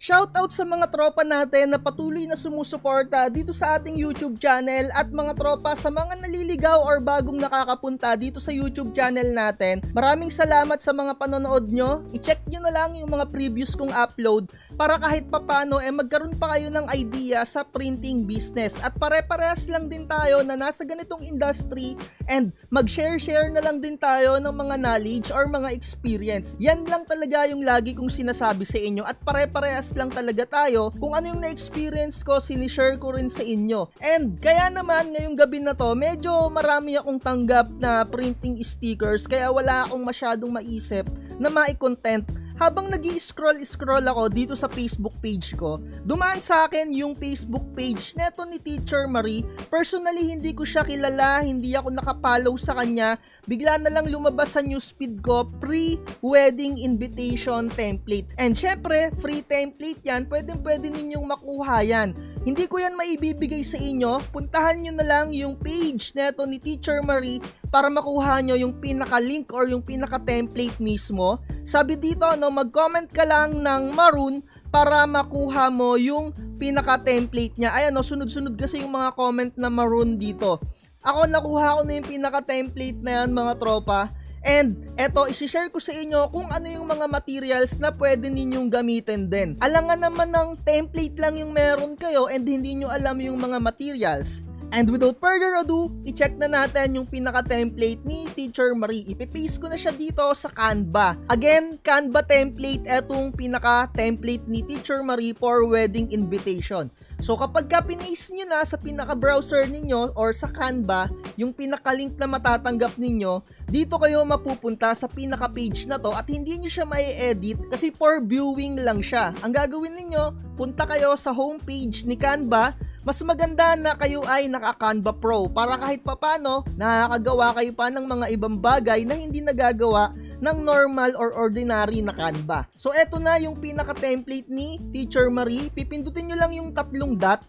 Shoutout sa mga tropa natin na patuloy na sumusuporta dito sa ating YouTube channel at mga tropa sa mga naliligaw or bagong nakakapunta dito sa YouTube channel natin. Maraming salamat sa mga panonood nyo. I-check nyo na lang yung mga previous kong upload para kahit papano magkaroon pa kayo ng idea sa printing business. At pare-parehas lang din tayo na nasa ganitong industry and mag-share na lang din tayo ng mga knowledge or mga experience. Yan lang talaga yung lagi kong sinasabi sa inyo at pare-parehas lang talaga tayo. Kung ano yung na-experience ko, sinishare ko rin sa inyo. And kaya naman ngayong gabi na to, medyo marami akong tanggap na printing stickers kaya wala akong masyadong maisip na mai-content. Habang nag-i-scroll ako dito sa Facebook page ko, dumaan sa akin yung Facebook page neto ni Teacher Marie. Personally, hindi ko siya kilala, hindi ako nakapollow sa kanya. Bigla na lang lumabas sa newsfeed ko, pre-wedding invitation template. And syempre, free template yan, pwede ninyong makuha yan. Hindi ko yan maibibigay sa inyo, puntahan nyo na lang yung page neto ni Teacher Marie para makuha nyo yung pinaka-link or yung pinaka-template mismo. Sabi dito, mag-comment ka lang ng maroon para makuha mo yung pinaka-template niya. Ayan, sunod-sunod kasi yung mga comment na maroon dito. Ako, nakuha ko na yung pinaka-template na yan, mga tropa. And eto, isi-share ko sa inyo kung ano yung mga materials na pwede ninyong gamitin din. Alangan naman ng template lang yung meron kayo and hindi nyo alam yung mga materials. And without further ado, i-check na natin yung pinaka-template ni Teacher Marie. Ipipaste ko na siya dito sa Canva. Again, Canva template, etong pinaka-template ni Teacher Marie for wedding invitation. So kapag pinaste nyo na sa pinaka-browser ninyo or sa Canva, yung pinaka-link na matatanggap ninyo, dito kayo mapupunta sa pinaka-page na to at hindi nyo siya mai-edit kasi for viewing lang siya. Ang gagawin ninyo, punta kayo sa homepage ni Canva. Mas maganda na kayo ay naka-Canva Pro para kahit papano nakakagawa kayo pa ng mga ibang bagay na hindi nagagawa ng normal or ordinary na Canva. So eto na yung pinaka-template ni Teacher Marie. Pipindutin nyo lang yung tatlong dot.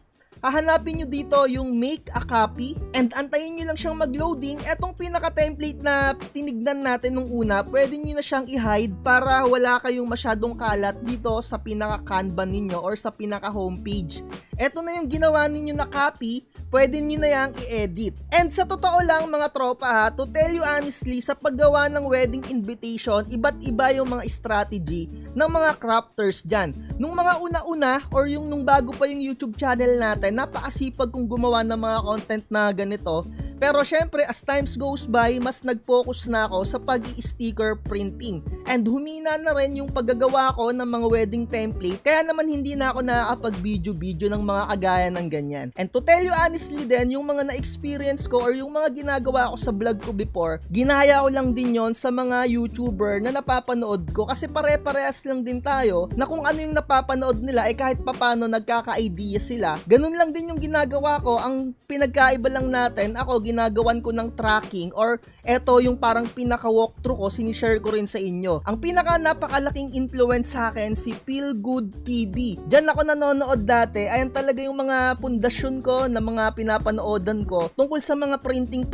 Hahanapin nyo dito yung make a copy and antayin nyo lang siyang mag-loading. Etong pinaka-template na tinignan natin nung una, pwede nyo na siyang i-hide para wala kayong masyadong kalat dito sa pinaka-Canva ninyo or sa pinaka-homepage. Eto na yung ginawa ninyo na copy, pwede nyo na yang i-edit. And sa totoo lang mga tropa ha, to tell you honestly, sa paggawa ng wedding invitation, iba't iba yung mga strategy ng mga crafters dyan. Nung mga una-una or yung nung bago pa yung YouTube channel natin, napakasipag kong gumawa ng mga content na ganito. Pero syempre as times goes by, mas nag-focus na ako sa pag-i-sticker printing. And humina na rin yung paggagawa ko ng mga wedding template. Kaya naman hindi na ako nakakapag-video-video ng mga kagaya ng ganyan. And to tell you honestly din, yung mga na-experience ko or yung mga ginagawa ko sa vlog ko before, ginaya ko lang din yon sa mga YouTuber na napapanood ko. Kasi pare-parehas lang din tayo na kung ano yung napapanood nila kahit papano nagkaka-idea sila. Ganun lang din yung ginagawa ko. Ang pinagkaiba lang natin, ako ginagawan ko ng tracking or eto yung parang pinaka-walkthrough ko, sinishare ko rin sa inyo. Ang pinaka napakalaking influence sa akin si Feel Good TV. Diyan ako nanonood dati. Ayan talaga yung mga pundasyon ko na mga pinapanoodan ko tungkol sa mga printing.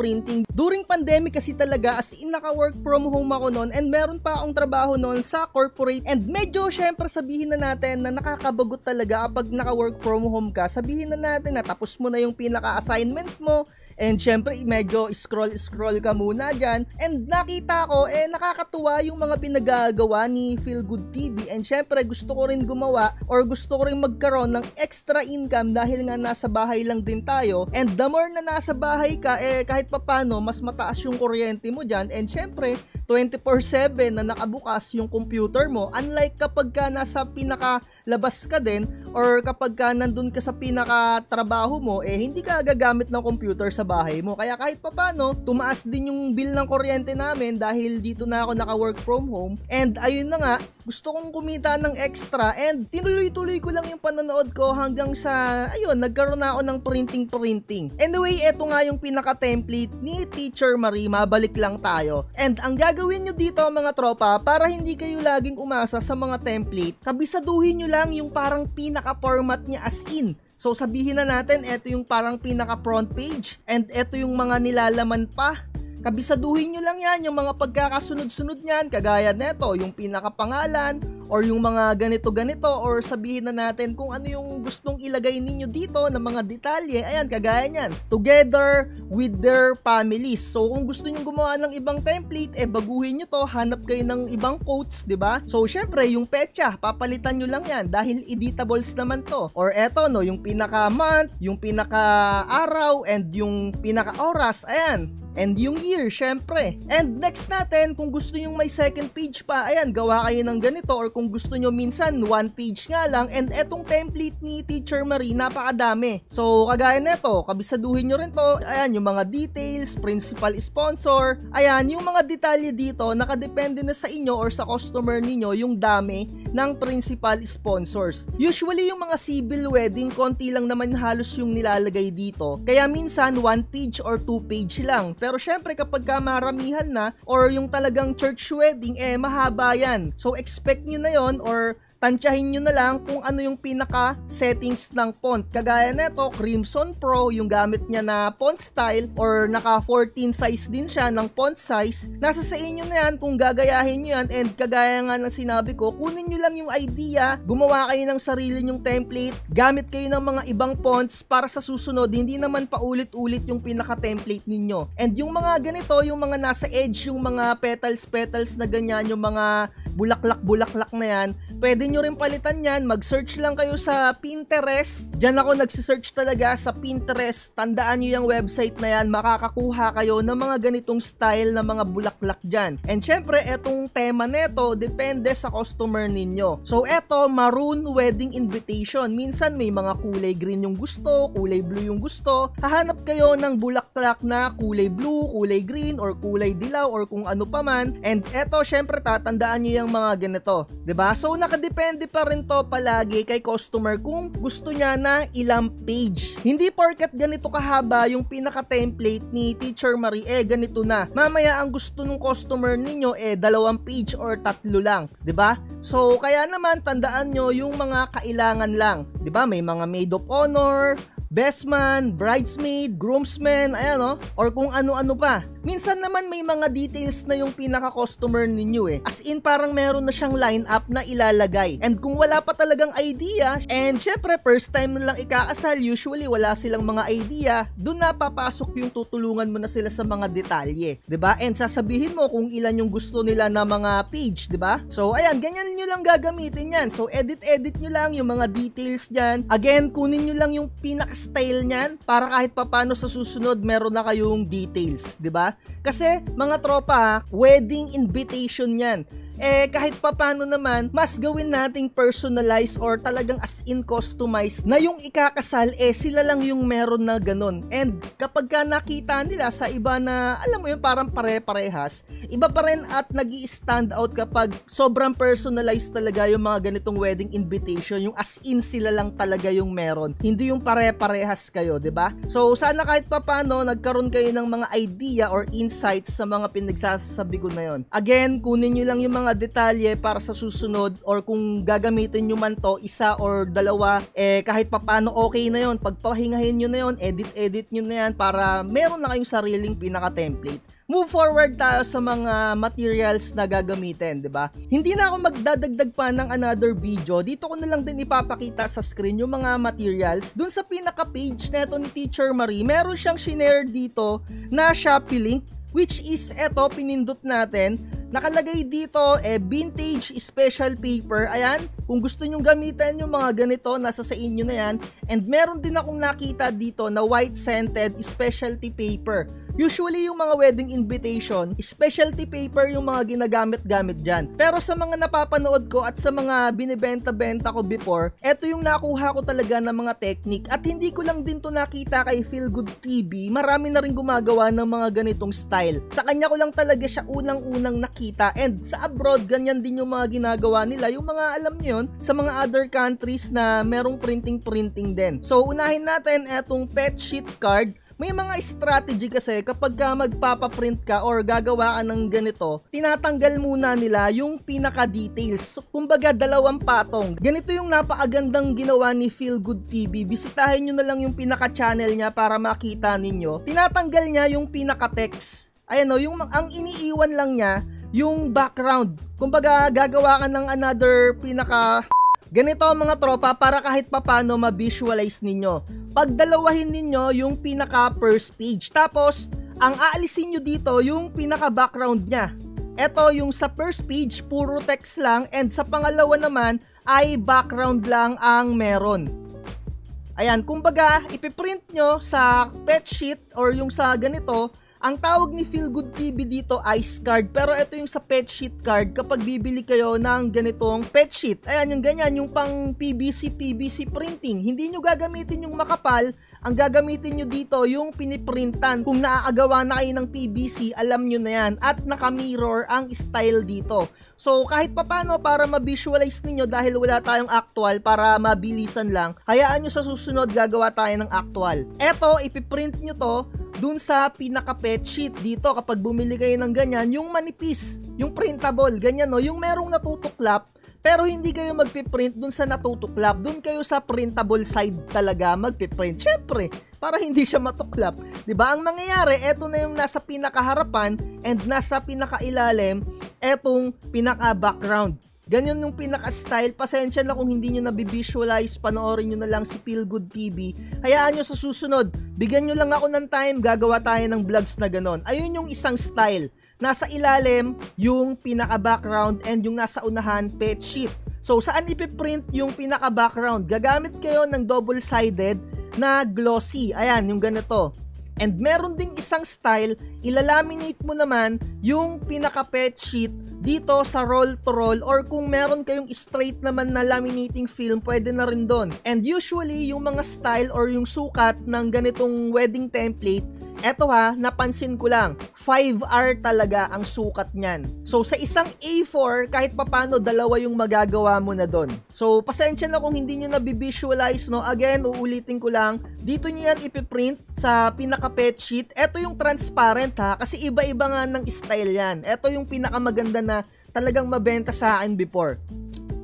During pandemic kasi talaga as in naka-work from home ako noon and meron pa akong trabaho noon sa corporate and medyo syempre sabihin na natin na nakakabagot talaga kapag naka-work from home ka. Sabihin na natin na tapos mo na yung pinaka-assignment mo. And syempre, medyo scroll ka muna dyan. And nakita ko, nakakatuwa yung mga pinagagawa ni Feel Good TV. And syempre, gusto ko rin gumawa or gusto ko rin magkaroon ng extra income dahil nga nasa bahay lang din tayo. And the more na nasa bahay ka, kahit papano, mas mataas yung kuryente mo dyan. And syempre, 24/7 na nakabukas yung computer mo. Unlike kapag ka nasa pinakalabas ka din or kapag ka nandun ka sa pinaka-trabaho mo, hindi ka gagamit ng computer sa bahay mo. Kaya kahit papano, tumaas din yung bill ng kuryente namin dahil dito na ako naka-work from home. And ayun na nga, gusto kong kumita ng extra and tinuloy-tuloy ko lang yung panonood ko hanggang sa, ayun, nagkaroon na ako ng printing. Anyway, eto nga yung pinaka-template ni Teacher Marie, mabalik lang tayo. And ang gagawin nyo dito mga tropa, para hindi kayo laging umasa sa mga template, kabisaduhin nyo lang yung parang pinaka-format niya as in. So sabihin na natin, eto yung parang pinaka-front page and eto yung mga nilalaman pa. Kabisaduhin nyo lang yan, yung mga pagkakasunod-sunod niyan, kagaya neto, yung pinaka-pangalan or yung mga ganito-ganito, or sabihin na natin kung ano yung gustong ilagay ninyo dito na mga detalye. Ayan, kagaya niyan, together with their families. So kung gusto niyo gumawa ng ibang template, baguhin nyo to, hanap kayo ng ibang quotes, di ba? So syempre yung petsa, papalitan nyo lang yan dahil editables naman to. Or eto no, yung pinaka month, yung pinaka araw, and yung pinaka oras. Ayan, and yung year, syempre. And next natin, kung gusto nyo may second page pa, ayan, gawa kayo ng ganito. Or kung gusto nyo minsan, one page nga lang. And etong template ni Teacher Marie, napakadami. So, kagaya neto, kabisaduhin nyo rin to. Ayan, yung mga details, principal sponsor. Ayan, yung mga detalye dito, nakadepende na sa inyo or sa customer ninyo yung dami ng principal sponsors. Usually, yung mga civil wedding, konti lang naman halos yung nilalagay dito. Kaya minsan, one page or two page lang. Pero syempre kapag maramihan na or yung talagang church wedding, mahaba yan. So expect nyo na yon, or tansyahin nyo na lang kung ano yung pinaka settings ng font. Kagaya neto, Crimson Pro, yung gamit niya na font style, or naka 14 size din siya ng font size. Nasa sa inyo na yan kung gagayahin nyo yan, and kagaya nga ng sinabi ko, kunin nyo lang yung idea, gumawa kayo ng sarili nyong template, gamit kayo ng mga ibang fonts para sa susunod, hindi naman paulit-ulit yung pinaka template ninyo. And yung mga ganito, yung mga nasa edge, yung mga petals na ganyan, yung mga bulaklak na yan, pwede nyo rin palitan yan. Mag-search lang kayo sa Pinterest. Diyan ako nagsisearch talaga sa Pinterest. Tandaan nyo yung website na yan, makakakuha kayo ng mga ganitong style na mga bulaklak dyan. And syempre, etong tema neto, depende sa customer ninyo. So eto, maroon wedding invitation. Minsan may mga kulay green yung gusto, kulay blue yung gusto. Hahanap kayo ng bulaklak na kulay blue, kulay green, or kulay dilaw, or kung ano pa man. And eto, syempre, tatandaan nyo yung mga ganito, 'di ba? So nakadepende pa rin to palagi kay customer kung gusto niya na ilang page. Hindi porket ganito kahaba yung pinaka-template ni Teacher Marie, ganito na. Mamaya ang gusto ng customer ninyo 2 page or 3 lang, 'di ba? So kaya naman tandaan nyo yung mga kailangan lang, 'di ba? May mga maid of honor, best man, bridesmaid, groomsmen, ayan or kung ano-ano pa. Minsan naman may mga details na yung pinaka-customer ninyo As in parang meron na siyang line-up na ilalagay. And kung wala pa talagang idea, and syempre first time lang ikakasal, usually wala silang mga idea, dun na papasok yung tutulungan mo na sila sa mga detalye, 'di ba? And sasabihin mo kung ilan yung gusto nila na mga page, 'di ba? So ayan, ganyan nyo lang gagamitin yan. So edit nyo lang yung mga details niyan. Again, kunin nyo lang yung pinaka-style niyan para kahit papano sa susunod meron na kayong details, 'di ba? Kasi mga tropa, wedding invitation yan. Kahit papano naman, mas gawin nating personalized or talagang as in customized na yung ikakasal, sila lang yung meron na ganun. And kapag ka nakita nila sa iba na, alam mo yun, parang pare-parehas, iba pa rin at nag-i-stand out kapag sobrang personalized talaga yung mga ganitong wedding invitation, yung as in sila lang talaga yung meron, hindi yung pare-parehas kayo, 'di ba? So sana kahit papano nagkaroon kayo ng mga idea or insights sa mga pinagsasabi ko na yon. Again, kunin nyo lang yung mga detalye para sa susunod, or kung gagamitin nyo man to, 1 or 2, kahit papano okay na yon. Pagpahingahin nyo na yon, edit nyo na yan para meron na kayong sariling pinaka-template. Move forward tayo sa mga materials na gagamitin, 'di ba? Hindi na ako magdadagdag pa ng another video. Dito ko na lang din ipapakita sa screen yung mga materials. Dun sa pinaka-page neto ni Teacher Marie, meron siyang shinare dito na Shopee link, which is eto, pinindot natin. Nakalagay dito, vintage special paper. Ayan, kung gusto nyong gamitin yung mga ganito, nasa sa inyo na yan. And meron din akong nakita dito na white scented specialty paper. Usually yung mga wedding invitation, specialty paper yung mga ginagamit-gamit dyan. Pero sa mga napapanood ko at sa mga binibenta-benta ko before, eto yung nakuha ko talaga ng mga technique. At hindi ko lang din to nakita kay Feel Good TV. Marami na rin gumagawa ng mga ganitong style. Sa kanya ko lang talaga siya unang-unang nakita. And sa abroad, ganyan din yung mga ginagawa nila. Yung mga alam nyo yun, sa mga other countries na merong printing din. So unahin natin etong pet sheet card. May mga strategy kasi kapag ka magpapaprint ka or gagawa ka ng ganito, tinatanggal muna nila yung pinaka-details. So, kumbaga 2 patong. Ganito yung napakagandang ginawa ni Feel Good TV. Bisitahin nyo na lang yung pinaka-channel niya para makita ninyo. Tinatanggal niya yung pinaka-text. Ayan o, ang iniiwan lang niya, yung background. Kumbaga, gagawa ka ng another pinaka ganito mga tropa para kahit papano ma-visualize ninyo. Pagdalawahin ninyo yung pinaka first page. Tapos, ang aalisin nyo dito yung pinaka background niya. Ito yung sa first page, puro text lang. And sa pangalawa naman, ay background lang ang meron. Ayan, kumbaga, ipiprint nyo sa pet sheet or yung sa ganito. Ang tawag ni Feelgood TV dito ice card, pero ito yung sa pet sheet card kapag bibili kayo ng ganitong pet sheet. Ayan, yung ganyan, yung pang PVC printing. Hindi nyo gagamitin yung makapal, ang gagamitin nyo dito yung piniprintan. Kung naaagawa na kayo ng PVC, alam nyo na yan. At naka-mirror ang style dito. So kahit papano para ma-visualize ninyo dahil wala tayong actual para mabilisan lang, hayaan nyo sa susunod gagawa tayo ng actual. Eto, ipiprint nyo to dun sa pinaka pet sheet dito kapag bumili kayo ng ganyan, yung manipis, yung printable, ganyan no, yung merong natutuklap, pero hindi kayo magpiprint dun sa natutuklap, dun kayo sa printable side talaga magpiprint. Syempre, para hindi siya matuklap. 'Di ba? Ang mangyayari, eto na yung nasa pinakaharapan and nasa pinakailalim, etong pinaka-background. Ganyan yung pinaka-style. Pasensya na kung hindi nyo nabivisualize, panoorin nyo na lang si Feelgood TV. Hayaan nyo sa susunod, bigyan nyo lang ako ng time, gagawa tayo ng vlogs na ganon. Ayun yung isang style. Nasa ilalim, yung pinaka-background and yung nasa unahan, pet sheet. So, saan ipiprint yung pinaka-background? Gagamit kayo ng double-sided na glossy. Ayan, yung ganito. And meron ding isang style, ilalaminate mo naman yung pinaka-pet sheet dito sa roll to roll, or kung meron kayong straight naman na laminating film, pwede na rin doon. And usually, yung mga style or yung sukat ng ganitong wedding template, eto ha, napansin ko lang, 5R talaga ang sukat niyan. So sa isang A4, kahit papano, dalawa yung magagawa mo na doon. So pasensya na kung hindi nyo nabivisualize, no? Again, uulitin ko lang, dito nyo yan ipiprint sa pinaka-pet sheet. Eto yung transparent ha, kasi iba-iba nga ng style yan. Eto yung pinakamaganda na talagang mabenta sa akin before.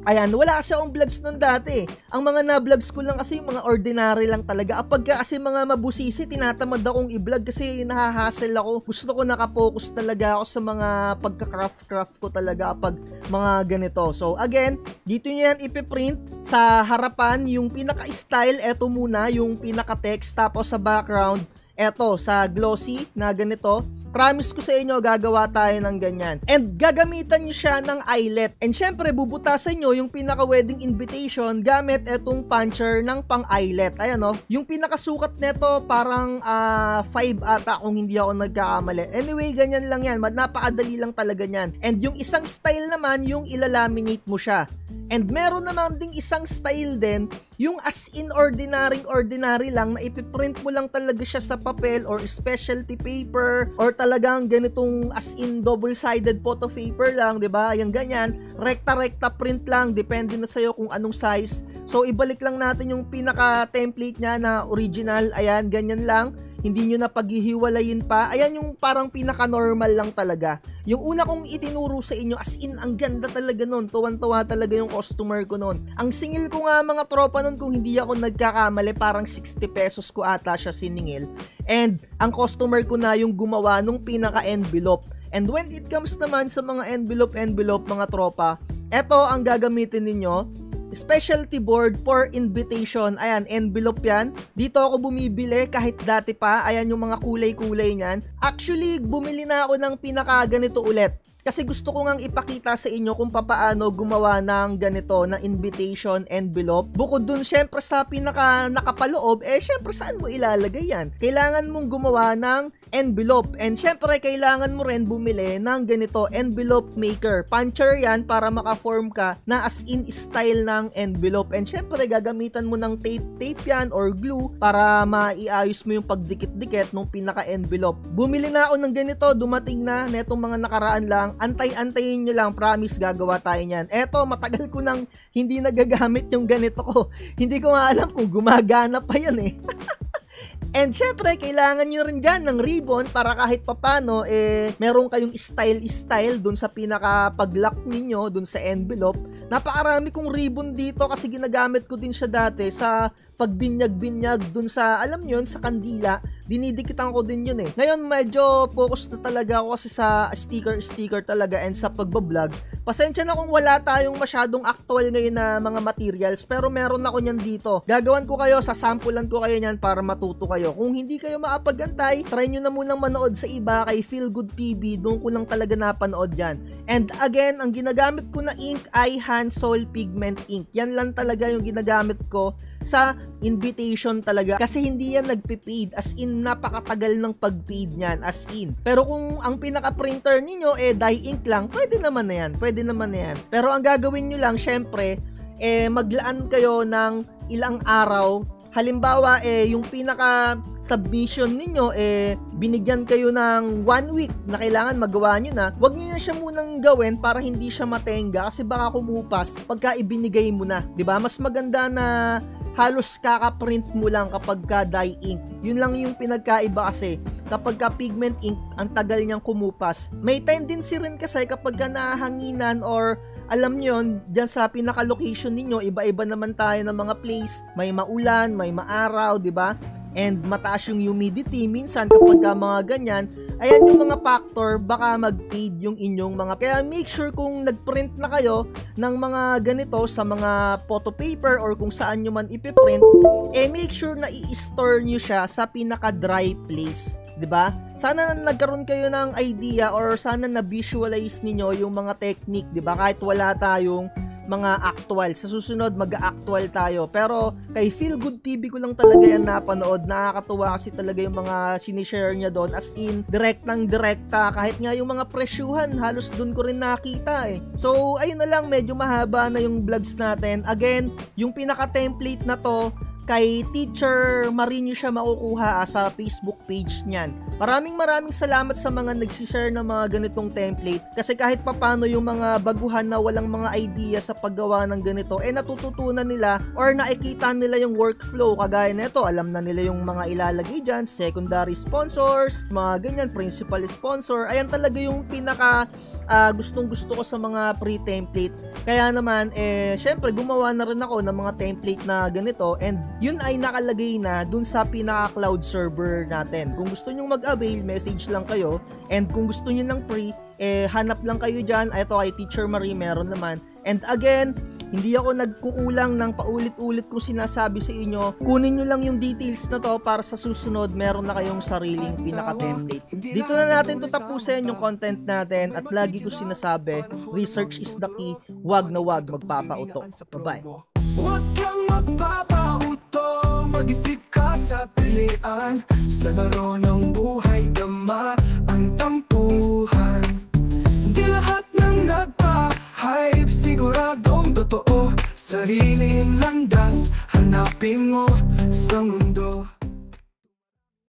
Ayan, wala kasi akong vlogs nun dati. Ang mga na-vlogs ko lang kasi yung mga ordinary lang talaga. Kapag kasi mga mabusisi, tinatamad akong i-vlog kasi nahahassle ako. Gusto ko nakapokus talaga ako sa mga pagka-craft ko talaga kapag mga ganito. So again, dito nyo yan ipiprint. Sa harapan, yung pinaka-style, eto muna, yung pinaka-text. Tapos sa background, eto, sa glossy na ganito. Promise ko sa inyo, gagawa tayo ng ganyan. And gagamitan nyo siya ng eyelet. And syempre, bubutasan nyo yung pinaka-wedding invitation gamit etong puncher ng pang-eyelet. Ayan o. Yung pinakasukat neto, parang 5 ata kung hindi ako nagkakamali. Anyway, ganyan lang yan. Napakadali lang talaga yan. And yung isang style naman, yung ilalaminate mo siya. And meron naman ding isang style din, yung as in ordinary lang na ipiprint mo lang talaga siya sa papel or specialty paper or talagang ganitong as in double-sided photo paper lang, 'di ba? Yung ganyan, rekta-rekta print lang, depende na sa'yo kung anong size. So ibalik lang natin yung pinaka-template niya na original. Ayan, ganyan lang. Hindi nyo na paghihiwalayin pa. Ayan yung parang pinaka-normal lang talaga. Yung una kong itinuro sa inyo, as in, ang ganda talaga nun. Tuwan-tuwa talaga yung customer ko nun. Ang singil ko nga mga tropa nun, kung hindi ako nagkakamali, parang 60 pesos ko ata siya siningil. And ang customer ko na yung gumawa nung pinaka-envelope. And when it comes naman sa mga envelope mga tropa, eto ang gagamitin ninyo. Specialty board for invitation. Ayan, envelope yan. Dito ako bumibili kahit dati pa. Ayan yung mga kulay-kulay niyan. Actually, bumili na ako ng pinaka ganito ulit. Kasi gusto ko ngang ipakita sa inyo kung paano gumawa ng ganito, na invitation envelope. Bukod dun, syempre sa pinaka nakapaloob, syempre saan mo ilalagay yan? Kailangan mong gumawa ng envelope. And syempre, kailangan mo rin bumili ng ganito, envelope maker. Puncher yan para maka-form ka na as in style ng envelope. And syempre, gagamitan mo ng tape yan or glue para maiayos mo yung pagdikit-dikit ng pinaka-envelope. Bumili na ako ng ganito, dumating na netong mga nakaraan lang. Antay-antayin nyo lang, promise gagawa tayo niyan. Eto, matagal ko nang hindi nagagamit yung ganito ko. Hindi ko nga alam kung gumagana pa yan eh. And syempre, kailangan nyo rin dyan ng ribbon para kahit papano, meron kayong style dun sa pinaka-pag-lock ninyo, dun sa envelope. Napakarami kong ribbon dito kasi ginagamit ko din siya dati sa pagbinyag-binyag dun sa, alam nyo yun, sa kandila. dinidikitan ko din yun eh. Ngayon medyo focus na talaga ako kasi sa sticker talaga and sa pagbablog. Pasensya na kung wala tayong masyadong actual ngayon na mga materials, pero meron ako niyan dito. Gagawan ko kayo, sasampulan ko kayo niyan para matuto kayo. Kung hindi kayo makapagantay, try nyo na munang manood sa iba kay Feel Good TV, doon ko lang talaga napanood yan. And again, ang ginagamit ko na ink ay Hansol Pigment Ink. Yan lang talaga yung ginagamit ko sa invitation talaga kasi hindi yan nagpipaid, as in napakatagal ng pag-paid niyan, as in. Pero kung ang pinaka-printer ninyo dye ink lang, pwede naman na yan. Pero ang gagawin nyo lang, syempre, maglaan kayo ng ilang araw. Halimbawa, yung pinaka-submission ninyo, binigyan kayo ng 1 week na kailangan magawa nyo na, wag nyo na siya munang gawin para hindi siya matenga kasi baka kumupas pagka ibinigay mo na. 'Di ba? Mas maganda na halos kaka-print mo lang kapag ka dye ink. Yun lang yung pinagkaiba kasi. Kapag ka pigment ink, ang tagal niyang kumupas. May tendency rin kasi kapag ka nahanginan or alam nyo yun, dyan sa pinaka-location ninyo, iba-iba naman tayo ng mga place. May maulan, may maaraw, di ba? And mataas yung humidity. Minsan kapag ka mga ganyan, ayan yung mga factor, baka mag-fade yung inyong mga. Kaya make sure kung nag-print na kayo ng mga ganito sa mga photo paper or kung saan nyo man ipiprint, make sure na i-store nyo siya sa pinaka-dry place. 'Di ba? Sana nagkaroon kayo ng idea or sana na-visualize ninyo yung mga technique, 'di ba? Kahit wala tayong mga actual. Sa susunod, mag-actual tayo. Pero kay Feel Good TV ko lang talaga yan napanood. Nakakatuwa kasi talaga yung mga sinishare niya doon. As in, direktang direkta. Kahit nga yung mga presyuhan, halos doon ko rin nakita eh. So, ayun na lang. Medyo mahaba na yung vlogs natin. Again, yung pinaka-template na to, kay Teacher Marie nyo siya makukuha sa Facebook page niyan. Maraming salamat sa mga nagsishare ng mga ganitong template kasi kahit papano yung mga baguhan na walang mga idea sa paggawa ng ganito, natututunan nila or nakikita nila yung workflow. Kagaya nito, alam na nila yung mga ilalagay dyan, secondary sponsors, mga ganyan, principal sponsor. Ayan talaga yung pinaka gustong-gusto ko sa mga pre-template. Kaya naman, syempre, gumawa na rin ako ng mga template na ganito and yun ay nakalagay na dun sa pinaka-cloud server natin. Kung gusto nyo mag-avail, message lang kayo. And kung gusto nyo ng free, hanap lang kayo dyan. Ito kay Teacher Marie, meron naman. And again, hindi ako nagkukulang ng paulit-ulit kung sinasabi sa inyo. Kunin nyo lang yung details na to para sa susunod meron na kayong sariling pinaka-template. Dito na natin to tapusin yung content natin at lagi ko sinasabi, research is the key. Wag na wag magpapauto. Bye-bye. Huwag kang magpapauto, mag-isip ka sa pilian. Sa laro ng buhay, dama ang tampuhan. Di lahat ng nagpa-hype siguradong totoo. Sariling landas hanapin mo sa mundo.